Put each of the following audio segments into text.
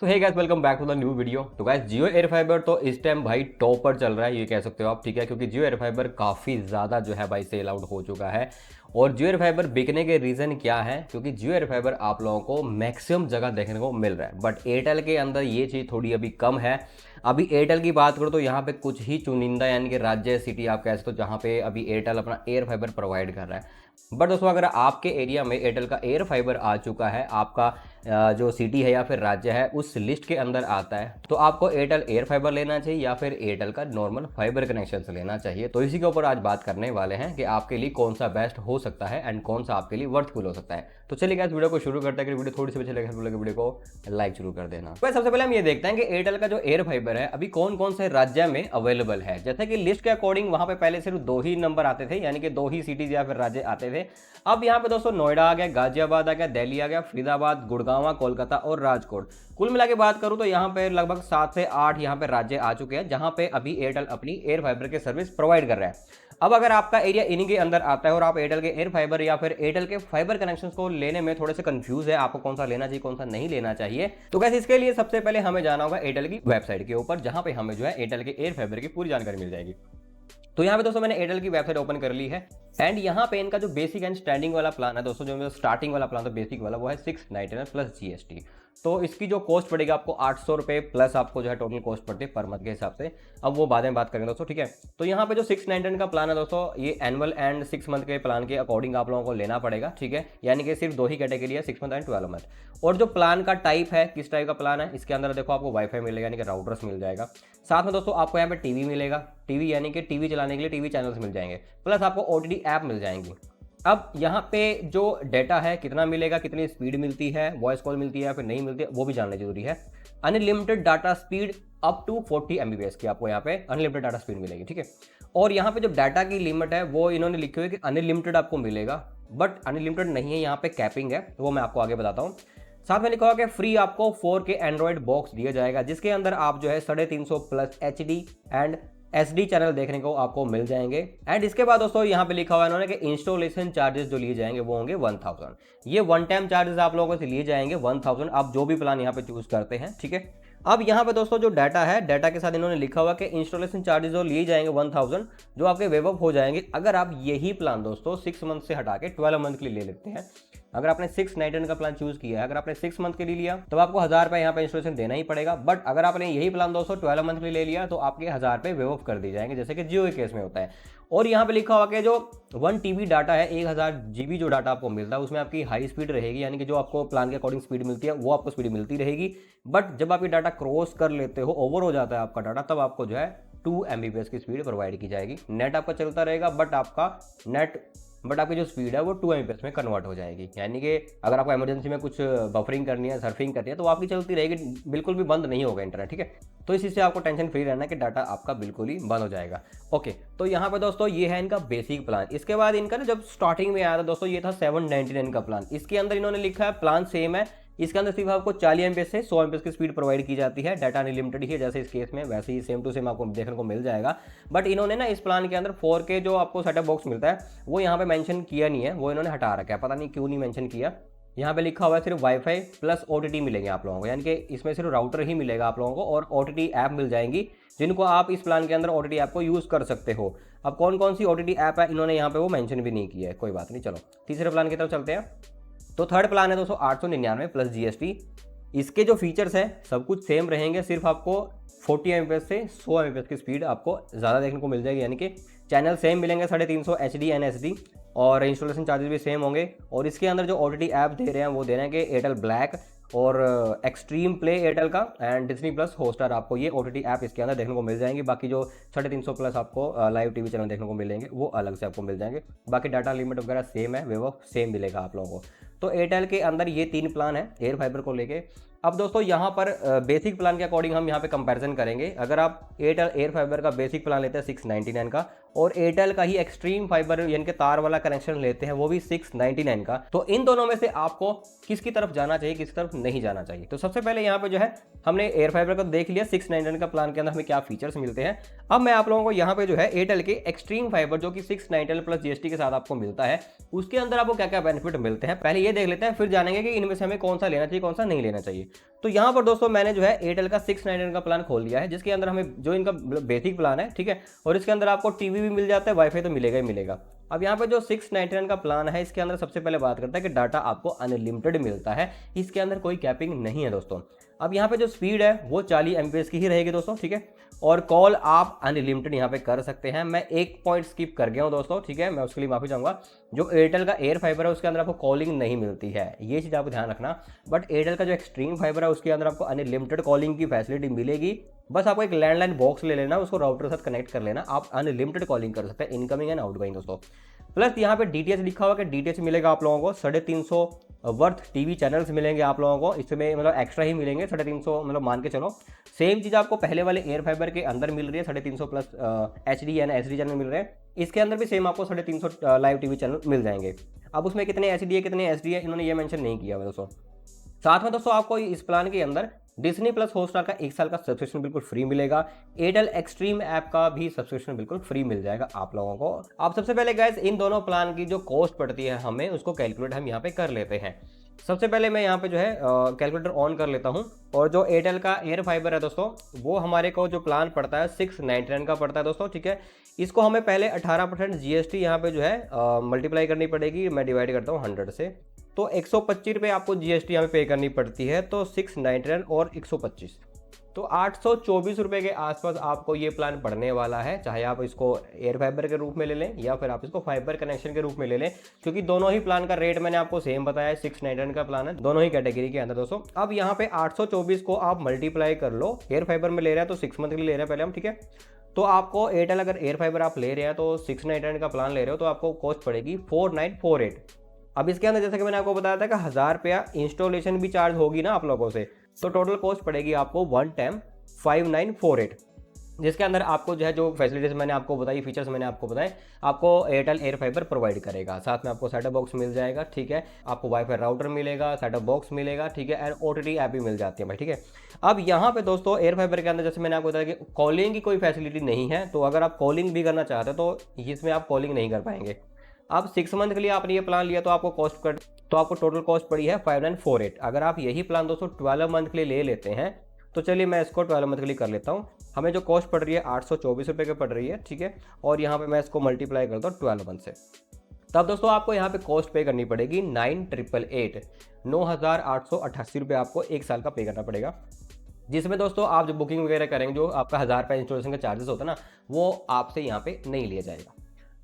तो hey guys, welcome back to the new video. तो guys, Jio air fibre तो इस टाइम भाई टॉप पर चल रहा है, ये कह सकते हो आप, ठीक है। क्योंकि जियो एयर फाइबर काफ़ी ज़्यादा जो है भाई सेल आउट हो चुका है। और जियो एयर फाइबर बिकने के रीज़न क्या है? क्योंकि जियो एयर फाइबर आप लोगों को मैक्सिमम जगह देखने को मिल रहा है, बट एयरटेल के अंदर ये चीज़ थोड़ी अभी कम है। अभी एयरटेल की बात करो तो यहाँ पे कुछ ही चुनिंदा यानी कि राज्य सिटी आप कह सकते हो जहाँ पे अभी एयरटेल अपना एयर फाइबर प्रोवाइड कर रहा है। बट दोस्तों, अगर आपके एरिया में एयरटेल का एयर फाइबर आ चुका है, आपका जो सिटी है या फिर राज्य है उस लिस्ट के अंदर आता है, तो आपको एयरटेल एयर फाइबर लेना चाहिए या फिर एयरटेल का नॉर्मल फाइबर कनेक्शन से लेना चाहिए। तो इसी के ऊपर आज बात करने वाले हैं कि आपके लिए कौन सा बेस्ट हो सकता है एंड कौन सा आपके लिए वर्थफुल हो सकता है। तो चलिए गाइस, वीडियो को शुरू करते हैं। कि वीडियो थोड़ी सी अच्छी लगे वीडियो को लाइक शुरू कर देना। तो सबसे पहले हम ये देखते हैं कि एयरटेल का जो एयर फाइबर है अभी कौन कौन से राज्य में अवेलेबल है। जैसे कि लिस्ट के अकॉर्डिंग वहां पे पहले सिर्फ 2 ही नंबर आते थे, यानी कि 2 ही सिटीज या फिर राज्य आते थे। अब यहाँ पे दोस्तों नोएडा आ गया, गाजियाबाद आ गया, दिल्ली आ गया, फरीदाबाद, गुड़गांव, कोलकाता और राजकोट। कुल मिला के बात करूं तो यहाँ पे लगभग 7 से 8 यहाँ पे राज्य आ चुके हैं जहां पे अभी एयरटेल अपनी एयर फाइबर की सर्विस प्रोवाइड कर रहा है। अब अगर आपका एरिया इन्हीं के अंदर आता है और आप एयरटेल के एयर फाइबर या फिर एयरटेल के फाइबर कनेक्शंस को लेने में थोड़े से कंफ्यूज है, आपको कौन सा लेना चाहिए कौन सा नहीं लेना चाहिए, तो कैसे इसके लिए सबसे पहले हमें जाना होगा एयरटेल की वेबसाइट के ऊपर, जहां पे हमें जो है एयरटेल के एयर फाइबर की पूरी जानकारी मिल जाएगी। तो यहाँ पे दोस्तों मैंने एयरटेल की वेबसाइट ओपन कर ली है एंड यहाँ पे इनका जो बेसिक एंड स्टैंडिंग वाला प्लान है दोस्तों, जो स्टार्टिंग वाला प्लान तो बेसिक वाला वो है 699 प्लस जीएसटी। तो इसकी जो कॉस्ट पड़ेगी आपको 800 रुपये प्लस आपको जो है टोटल कॉस्ट पड़ती है पर मंथ के हिसाब से। अब वो बाद में बात करेंगे दोस्तों, ठीक है। तो यहाँ पे जो 699 का प्लान है दोस्तों, ये एनुअल एंड 6 मंथ के प्लान के अकॉर्डिंग आप लोगों को लेना पड़ेगा, ठीक है। यानी कि सिर्फ 2 ही कैटेगरी है, 6 मंथ एंड 12 मंथ। और जो प्लान का टाइप है, किस टाइप का प्लान है, इसके अंदर देखो आपको वाईफाई मिलेगा यानी कि राउटर्स मिल जाएगा। साथ में दोस्तों आपको यहाँ पे टीवी मिलेगा, टीवी यानी कि टीवी चलाने के लिए टीवी चैनल्स मिल जाएंगे, प्लस आपको ओटीटी ऐप मिल जाएंगी। अब यहाँ पे जो डेटा है कितना मिलेगा, कितनी स्पीड मिलती है, वॉइस कॉल मिलती है या फिर नहीं मिलती है, वो भी जानना जरूरी है। Unlimited data speed up to 40 MBps की आपको यहाँ पे अनलिमिटेड डाटा स्पीड मिलेगी, ठीक है। और यहाँ पे जो डाटा की लिमिट है वो इन्होंने लिखी हुई है कि अनलिमिटेड आपको मिलेगा, बट अनलिमिटेड नहीं है, यहाँ पे कैपिंग है, तो वो मैं आपको आगे बताता हूँ। साथ में लिखा हुआ कि फ्री आपको 4K एंड्रॉइड बॉक्स दिया जाएगा, जिसके अंदर आप जो है 350 plus HD and SD channel देखने को आपको मिल जाएंगे। एंड इसके बाद दोस्तों यहाँ पे लिखा हुआ है इन्होंने कि इंस्टॉलेशन चार्जेस जो लिए जाएंगे वो होंगे 1000। ये वन टाइम चार्जेस आप लोगों से लिए जाएंगे 1000, आप जो भी प्लान यहाँ पे चूज करते हैं, ठीक है। अब यहाँ पे दोस्तों जो डाटा है, डाटा के साथ इन्होंने लिखा हुआ कि इंस्टॉलेशन चार्जेस जो लिए जाएंगे 1000, जो आपके वेव अप हो जाएंगे अगर आप यही प्लान दोस्तों 6 मंथ से हटा के 12 मंथ के लिए ले लेते हैं। अगर आपने 699 का प्लान चूज किया है, अगर आपने 6 मंथ के लिए लिया तो आपको 1000 रुपये यहाँ पे इंस्टॉलेशन देना ही पड़ेगा। बट अगर आपने यही प्लान दोस्तों 12 मंथ के लिए ले लिया तो आपके 1000 रुपये वेव ऑफ कर दी जाएंगे, जैसे कि जियो के केस में होता है। और यहाँ पे लिखा हुआ कि जो 1 TB डाटा है, 1000 GB जो डाटा आपको मिलता है उसमें आपकी हाई स्पीड रहेगी, यानी कि जो आपको प्लान के अकॉर्डिंग स्पीड मिलती है वो आपको स्पीड मिलती रहेगी। बट जब आप ये डाटा क्रॉस कर लेते हो, ओवर हो जाता है आपका डाटा, तब आपको जो है 2 MBps की स्पीड प्रोवाइड की जाएगी। नेट आपका चलता रहेगा, बट आपकी जो स्पीड है वो 2 MBps में कन्वर्ट हो जाएगी। यानी कि अगर आपको इमरजेंसी में कुछ बफरिंग करनी है, सर्फिंग करनी है, तो वो आपकी चलती रहेगी, बिल्कुल भी बंद नहीं होगा इंटरनेट, ठीक है। तो इसी से आपको टेंशन फ्री रहना है कि डाटा आपका बिल्कुल ही बंद हो जाएगा। ओके, तो यहाँ पे दोस्तों ये है इनका बेसिक प्लान। इसके बाद इनका ना जब स्टार्टिंग में आया था दोस्तों, ये था 799 का प्लान। इसके अंदर इन्होंने लिखा है प्लान सेम है, इसके अंदर सिर्फ आपको 40 MBps से 100 MBps की स्पीड प्रोवाइड की जाती है। डाटा अनलिमिटेड ही है जैसे इस केस में, वैसे ही सेम टू सेम आपको देखने को मिल जाएगा। बट इन्होंने ना इस प्लान के अंदर 4K जो आपको सेटअप बॉक्स मिलता है वो यहाँ पे मेंशन किया नहीं है, वो इन्होंने हटा रखा है, पता नहीं क्यों नहीं मेंशन किया। यहाँ पे लिखा हुआ है सिर्फ वाईफाई प्लस OTT मिलेंगे आप लोगों को, यानी कि इसमें सिर्फ राउटर ही मिलेगा आप लोगों को, और OTT ऐप मिल जाएंगी जिनको आप इस प्लान के अंदर OTT ऐप को यूज़ कर सकते हो। अब कौन कौन सी OTT ऐप है इन्होंने यहाँ पे वो मेंशन भी नहीं किया है, कोई बात नहीं। चलो तीसरे प्लान की तरफ चलते हैं। तो थर्ड प्लान है दोस्तों 899 प्लस GST। इसके जो फीचर्स हैं सब कुछ सेम रहेंगे, सिर्फ आपको 40 MBps से 100 MBps की स्पीड आपको ज़्यादा देखने को मिल जाएगी, यानी कि चैनल सेम मिलेंगे 350 HD एंड SD, और इंस्टॉलेशन चार्जेस भी सेम होंगे। और इसके अंदर जो OTT ऐप दे रहे हैं वो दे रहे हैं कि एयरटेल ब्लैक और एक्सट्रीम प्ले एयरटेल का एंड डिज्नी प्लस हॉटस्टार, आपको ये OTT ऐप इसके अंदर देखने को मिल जाएंगे। बाकी जो 350 प्लस आपको लाइव टीवी चैनल देखने को मिलेंगे वो अलग से आपको मिल जाएंगे। बाकी डाटा लिमिट वगैरह सेम है, वेव सेम मिलेगा आप लोगों को। तो एयरटेल के अंदर ये 3 प्लान है एयर फाइबर को लेके। अब दोस्तों यहाँ पर बेसिक प्लान के अकॉर्डिंग हम यहाँ पे कंपैरिजन करेंगे। अगर आप एयरटेल एयर फाइबर का बेसिक प्लान लेते हैं 699 का, और एयरटेल का ही एक्सट्रीम फाइबर यानी कि तार वाला कनेक्शन लेते हैं वो भी 699 का, तो इन दोनों में से आपको किसकी तरफ जाना चाहिए, किस तरफ नहीं जाना चाहिए। तो सबसे पहले यहाँ पे जो है हमने एयर फाइबर का देख लिया, 699 का प्लान के अंदर हमें क्या फीचर्स मिलते हैं। अब मैं आप लोगों को यहाँ पे जो है एयरटेल के एक्सट्रीम फाइबर जो कि 699 प्लस GST के साथ आपको मिलता है, उसके अंदर आपको क्या क्या बेनिफिट मिलते हैं पहले ये देख लेते हैं, फिर जानेंगे कि इनमें से हमें कौन सा लेना चाहिए कौन सा नहीं लेना चाहिए। तो यहाँ पर दोस्तों मैंने जो है एयरटेल का 699 का प्लान खोल लिया है, जिसके अंदर हमें जो इनका बेसिक प्लान है, ठीक है, और इसके अंदर आपको टीवी भी मिल जाता है, वाईफाई तो मिलेगा ही मिलेगा। अब यहाँ पे जो 699 का प्लान है, इसके अंदर सबसे पहले बात करता है कि डाटा आपको अनलिमिटेड मिलता है, इसके अंदर कोई कैपिंग नहीं है दोस्तों। अब यहाँ पे जो स्पीड है वो 40 MBps की ही रहेगी दोस्तों, ठीक है, और कॉल आप अनलिमिटेड यहाँ पे कर सकते हैं। मैं एक पॉइंट स्किप कर गया हूँ दोस्तों, ठीक है, मैं उसके लिए माफी चाहूँगा। जो एयरटेल का एयर फाइबर है उसके अंदर आपको कॉलिंग नहीं मिलती है, ये चीज़ आपको ध्यान रखना। बट एयरटेल का जो एक्सट्रीम फाइबर है उसके अंदर आपको अनलिमिटेड कॉलिंग की फैसिलिटी मिलेगी। बस आपको एक लैंडलाइन बॉक्स ले लेना, उसको राउटर के साथ कनेक्ट कर लेना, आप अनलिमिटेड कॉलिंग कर सकते हैं, इनकमिंग एंड आउटगोइंग दोस्तों। प्लस यहाँ पे DTH लिखा हुआ है कि DTH मिलेगा आप लोगों को 350 वर्थ टीवी चैनल्स मिलेंगे आप लोगों को, इसमें मतलब एक्स्ट्रा ही मिलेंगे 350, मतलब मान के चलो सेम चीज़ आपको पहले वाले एयर फाइबर के अंदर मिल रही है, 350 plus HD and SD channel मिल रहे हैं, इसके अंदर भी सेम आपको 350 लाइव टीवी चैनल मिल जाएंगे। अब उसमें कितने HD है कितने SD है इन्होंने ये मेंशन नहीं किया हुआ दोस्तों। साथ में दोस्तों आपको इस प्लान के अंदर डिज्नी प्लस हॉटस्टार का 1 साल का सब्सक्रिप्शन बिल्कुल फ्री मिलेगा, एयरटेल एक्सट्रीम ऐप का भी सब्सक्रिप्शन बिल्कुल फ्री मिल जाएगा आप लोगों को। आप सबसे पहले गाइस इन दोनों प्लान की जो कॉस्ट पड़ती है हमें उसको कैलकुलेट हम यहाँ पे कर लेते हैं। सबसे पहले मैं यहाँ पे जो है कैलकुलेटर ऑन कर लेता हूँ, और जो एयरटेल का एयर फाइबर है दोस्तों वो हमारे को जो प्लान पड़ता है 699 का पड़ता है दोस्तों, ठीक है। इसको हमें पहले 18% GST यहाँ पे जो है मल्टीप्लाई करनी पड़ेगी, मैं डिवाइड करता हूँ 100 से, तो 125 रुपये आपको GST यहाँ पे पे करनी पड़ती है, तो 699 और 125 तो 824 रुपये के आसपास आपको ये प्लान पड़ने वाला है। चाहे आप इसको एयर फाइबर के रूप में ले लें या फिर आप इसको फाइबर कनेक्शन के रूप में ले लें, क्योंकि दोनों ही प्लान का रेट मैंने आपको सेम बताया है, 699 का प्लान है दोनों ही कैटेगरी के अंदर दोस्तों। अब यहाँ पे 824 को आप मल्टीप्लाई कर लो, एयर फाइबर में ले रहे हैं तो 6 मंथ के लिए ले रहे हैं पहले हम, ठीक है। तो आपको एयरटेल अगर एयर फाइबर आप ले रहे हैं तो 699 का प्लान ले रहे हो तो आपको कॉस्ट पड़ेगी 4948। अब इसके अंदर जैसे कि मैंने आपको बताया था कि 1000 रुपया इंस्टॉलेशन भी चार्ज होगी ना आप लोगों से, तो टोटल कॉस्ट पड़ेगी आपको 1 टाइम 5948, जिसके अंदर आपको जो है जो फैसिलिटीज मैंने आपको बताई, फीचर्स मैंने आपको बताए, आपको एयरटेल एयर फाइबर प्रोवाइड करेगा। साथ में आपको सेटअप बॉक्स मिल जाएगा, ठीक है, आपको वाईफाई राउटर मिलेगा, सेटअप बॉक्स मिलेगा, ठीक है, एंड OTT ऐप भी मिल जाती है भाई, ठीक है। अब यहाँ पे दोस्तों एयर फाइबर के अंदर जैसे मैंने आपको बताया कि कॉलिंग की कोई फैसिलिटी नहीं है, तो अगर आप कॉलिंग भी करना चाहते हो तो इसमें आप कॉलिंग नहीं कर पाएंगे। अब 6 मंथ के लिए आपने ये प्लान लिया तो आपको टोटल कॉस्ट पड़ी है 5948। अगर आप यही प्लान दोस्तों 12 मंथ के लिए ले लेते हैं तो चलिए मैं इसको 12 मंथ के लिए कर लेता हूँ। हमें जो कॉस्ट पड़ रही है 824 रुपये की पड़ रही है, ठीक है, और यहाँ पे मैं इसको मल्टीप्लाई करता हूँ 12 मंथ से, तब दोस्तों आपको यहाँ पे कॉस्ट पे करनी पड़ेगी 9,888 रुपये आपको 1 साल का पे करना पड़ेगा, जिसमें दोस्तों आप जो बुकिंग वगैरह करेंगे जो आपका 1000 रुपये इंस्टॉलेशन का चार्जेस होता है ना, वो आपसे यहाँ पे नहीं लिया जाएगा।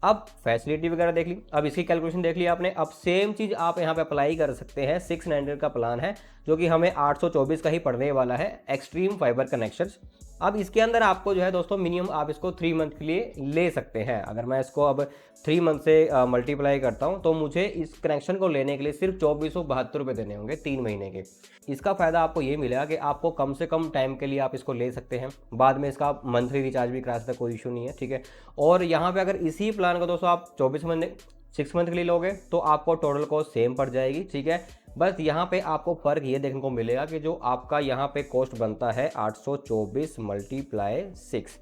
अब फैसिलिटी वगैरह देख ली, अब इसकी कैलकुलेशन देख ली आपने। अब सेम चीज़ आप यहाँ पे अप्लाई कर सकते हैं, 699 का प्लान है जो कि हमें 824 का ही पड़ने वाला है, एक्सट्रीम फाइबर कनेक्शंस। अब इसके अंदर आपको जो है दोस्तों मिनिमम आप इसको 3 मंथ के लिए ले सकते हैं। अगर मैं इसको अब 3 मंथ से मल्टीप्लाई करता हूं तो मुझे इस कनेक्शन को लेने के लिए सिर्फ 2472 रुपये देने होंगे 3 महीने के। इसका फ़ायदा आपको ये मिलेगा कि आपको कम से कम टाइम के लिए आप इसको ले सकते हैं, बाद में इसका आप मंथली रिचार्ज भी करा सकते हैं, कोई इशू नहीं है, ठीक है। और यहाँ पर अगर इसी प्लान को दोस्तों आप 6 मंथ के लिए लोगे तो आपको टोटल कॉस्ट सेम पड़ जाएगी, ठीक है। बस यहाँ पे आपको फ़र्क ये देखने को मिलेगा कि जो आपका यहाँ पे कॉस्ट बनता है 824 मल्टीप्लाई 6,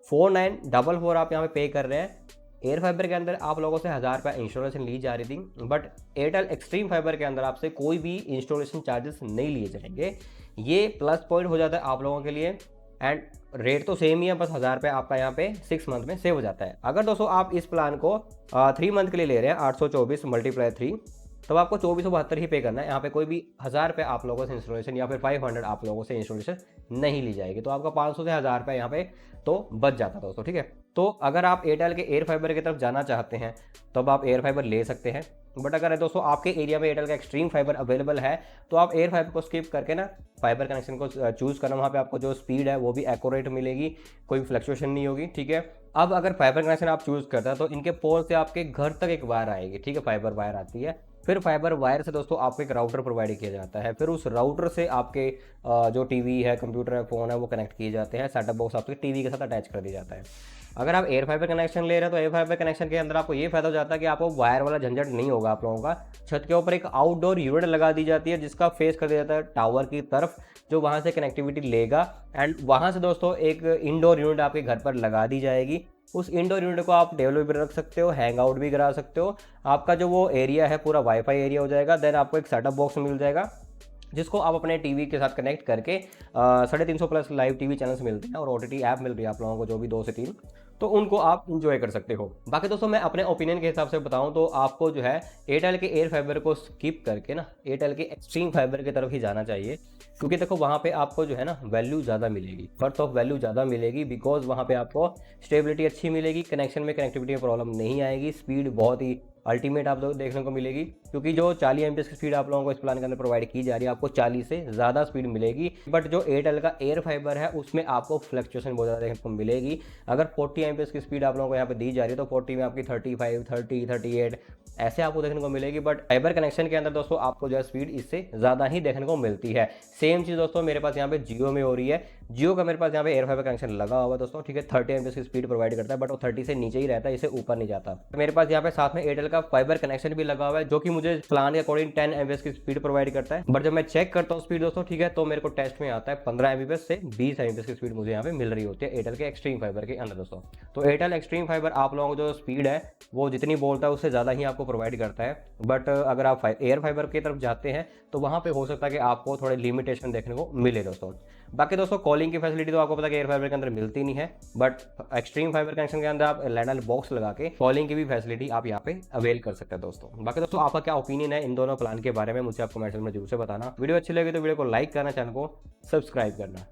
4944 आप यहाँ पे पे कर रहे हैं। एयर फाइबर के अंदर आप लोगों से 1000 रुपये इंस्टॉलेशन ली जा रही थी, बट एयरटेल एक्सट्रीम फाइबर के अंदर आपसे कोई भी इंस्टॉलेशन चार्जेस नहीं लिए जाएंगे। ये प्लस पॉइंट हो जाता है आप लोगों के लिए, एंड रेट तो सेम ही है, बस 1000 रुपये आपका यहाँ पे 6 मंथ में सेव हो जाता है। अगर दोस्तों आप इस प्लान को 3 मंथ के लिए ले रहे हैं 824 मल्टीप्लाई 3, तब आपको 2472 ही पे करना है। यहाँ पे कोई भी 1000 रुपये आप लोगों से इंस्टॉलेशन या फिर 500 आप लोगों से इंस्टॉलेशन नहीं ली जाएगी, तो आपका 500 से 1000 रुपये यहाँ पे तो बच जाता है दोस्तों, ठीक है। तो अगर आप एयरटेल के एयर फाइबर की तरफ जाना चाहते हैं तब आप एयर फाइबर ले सकते हैं, बट अगर दोस्तों आपके एरिया में एयरटेल का एक्सट्रीम फाइबर अवेलेबल है तो आप एयर फाइबर को स्किप करके ना फाइबर कनेक्शन को चूज़ करना, वहाँ पे आपको जो स्पीड है वो भी एक्यूरेट मिलेगी, कोई फ्लक्चुएशन नहीं होगी, ठीक है। अब अगर फाइबर कनेक्शन आप चूज़ करते हैं तो इनके पोल से आपके घर तक एक वायर आएगी, ठीक है, फाइबर वायर आती है। फिर फाइबर वायर से दोस्तों आपको एक राउटर प्रोवाइड किया जाता है, फिर उस राउटर से आपके जो टीवी है, कंप्यूटर है, फ़ोन है, वो कनेक्ट किए जाते हैं, सेटअप बॉक्स आपके टीवी के साथ अटैच कर दिया जाता है। अगर आप एयर फाइबर कनेक्शन ले रहे हैं तो एयर फाइबर कनेक्शन के अंदर आपको ये फायदा हो जाता है कि आपको वायर वाला झंझट नहीं होगा आप लोगों का। छत के ऊपर एक आउटडोर यूनिट लगा दी जाती है जिसका फेस कर दिया जाता है टावर की तरफ, जो वहाँ से कनेक्टिविटी लेगा, एंड वहाँ से दोस्तों एक इंडोर यूनिट आपके घर पर लगा दी जाएगी। उस इंडोर यूनिट को आप टेबल भी रख सकते हो, हैंग आउट भी करा सकते हो, आपका जो वो एरिया है पूरा वाईफाई एरिया हो जाएगा। देन आपको एक सेटअप बॉक्स मिल जाएगा, जिसको आप अपने टीवी के साथ कनेक्ट करके 350 प्लस लाइव टीवी चैनल्स मिलते हैं और ओटीटी ऐप मिल रही है आप लोगों को, जो भी 2 से 3, तो उनको आप इंजॉय कर सकते हो। बाकी दोस्तों मैं अपने ओपिनियन के हिसाब से बताऊं तो आपको जो है एयरटेल के एयर फाइबर को स्किप करके ना एयरटेल के एक्सट्रीम फाइबर की तरफ ही जाना चाहिए, क्योंकि देखो वहाँ पे आपको जो है ना वैल्यू ज़्यादा मिलेगी, बर्थ ऑफ वैल्यू ज़्यादा मिलेगी, बिकॉज वहाँ पे आपको स्टेबिलिटी अच्छी मिलेगी, कनेक्शन में कनेक्टिविटी में प्रॉब्लम नहीं आएगी, स्पीड बहुत ही अल्टीमेट आप लोग देखने को मिलेगी, क्योंकि जो 40 एमपीएस की स्पीड आप लोगों को इस प्लान के अंदर प्रोवाइड की जा रही है, आपको 40 से ज़्यादा स्पीड मिलेगी। बट जो एयरटेल का एयर फाइबर है उसमें आपको फ्लक्चुएशन बहुत ज़्यादा देखने को मिलेगी। अगर 40 एमपीएस की स्पीड आप लोगों को यहाँ पे दी जा रही है तो 40 में आपकी 35, 30, 38 ऐसे आपको देखने को मिलेगी। बट फाइबर कनेक्शन के अंदर दोस्तों आपको जो है स्पीड इससे ज़्यादा ही देखने को मिलती है। सेम चीज़ दोस्तों मेरे पास यहाँ पे जियो में हो रही है। जियो का मेरे पास यहाँ पे एयर फाइबर कनेक्शन लगा हुआ है दोस्तों, ठीक है, 30 एमबीएस की स्पीड प्रोवाइड करता है, बट वो 30 से नीचे ही रहता है, इससे ऊपर नहीं जाता। मेरे पास यहाँ पे साथ में एयरटेल का फाइबर कनेक्शन भी लगा हुआ है, जो कि मुझे प्लान के अकॉर्डिंग 10 एमबीएस की स्पीड प्रोवाइड करता है। बट जब मैं चेक करता हूँ स्पीड दोस्तों, ठीक है, तो मेरे को टेस्ट में आता है 15 एमबीएस से 20 एमबीएस की स्पीड मुझे यहाँ पे मिल रही होती है एयरटेल के एक्सट्रीम फाइबर के अंदर दोस्तों। तो एयरटेल एक्सट्रीम फाइबर आप लोगों को जो स्पीड है वो जितनी बोलता है उससे ज़्यादा ही आपको प्रोवाइड करता है। बट अगर आप एयर फाइबर की तरफ जाते हैं तो वहाँ पे हो सकता है कि आपको थोड़े लिमिटेशन देखने को मिले दोस्तों। बाकी दोस्तों कॉलिंग की फैसिलिटी तो आपको पता है कि एयर फाइबर के अंदर मिलती नहीं है, बट एक्सट्रीम फाइबर कनेक्शन के अंदर आप लैंडलाइन बॉक्स लगा के कॉलिंग की भी फैसिलिटी आप यहाँ पे अवेल कर सकते हैं दोस्तों। बाकी दोस्तों आपका क्या ओपिनियन है इन दोनों प्लान के बारे में, मुझे आप कमेंट में जरूर से बताना। वीडियो अच्छी लगी तो वीडियो को लाइक करना, चैनल को सब्सक्राइब करना।